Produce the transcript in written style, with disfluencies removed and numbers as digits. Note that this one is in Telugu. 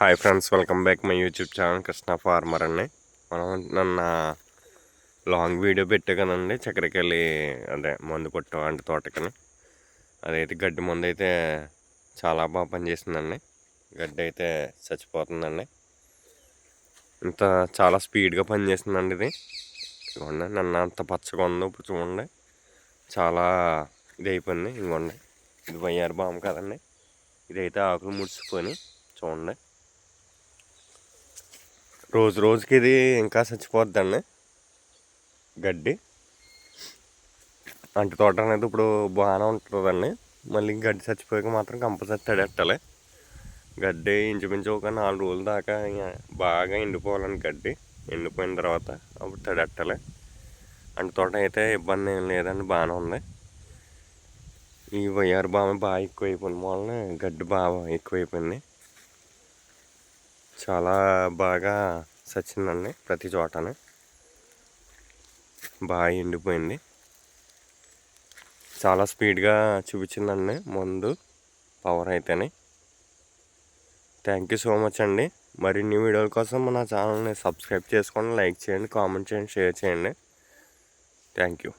Hi friends, welcome back my YouTube channel Krishna farmer అండి. మనం నన్న లాంగ్ వీడియో పెట్టే కదండి, చక్కెరకెళ్ళి అదే మందు కొట్టాం అంటే తోటకని. అదైతే గడ్డి మందు అయితే చాలా బాగా పనిచేస్తుందండి. గడ్డి అయితే చచ్చిపోతుందండి. ఇంత చాలా స్పీడ్గా పనిచేస్తుందండి ఇది. ఇవ్వండి, నన్ను అంత పచ్చగా ఉందో ఇప్పుడు చూడండి, చాలా ఇది అయిపోయింది. ఇవ్వండి, ఇది వయ్యారు బామ్ కదండి. ఇదైతే ఆకులు ముడిచిపోయి చూడండి, రోజు రోజుకి ఇది ఇంకా చచ్చిపోద్దండి గడ్డి. అంటి తోట అనేది ఇప్పుడు బాగానే ఉంటుందండి. మళ్ళీ గడ్డి చచ్చిపోయాక మాత్రం కంపల్సరీ తడెట్టాలి. గడ్డి ఇంచుమించు ఒక 4 రోజుల దాకా బాగా ఎండిపోవాలండి. గడ్డి ఎండిపోయిన తర్వాత అప్పుడు తడెట్టాలి. అంటి తోట అయితే ఇబ్బంది ఏం లేదండి, బాగానే ఉంది. ఈ వయ్యారు బాగా ఎక్కువైపోయింది వలన గడ్డి బాగా ఎక్కువైపోయింది. చాలా బాగా చచ్చిందండి, ప్రతి చోటనే బాగా ఎండిపోయింది. చాలా స్పీడ్గా చూపించిందండి మందు పవర్ అయితేనే. థ్యాంక్ యూ సో మచ్ అండి. మరిన్ని వీడియోల కోసం మన ఛానల్ని సబ్స్క్రైబ్ చేసుకోండి, లైక్ చేయండి, కామెంట్ చేయండి, షేర్ చేయండి. Thank you.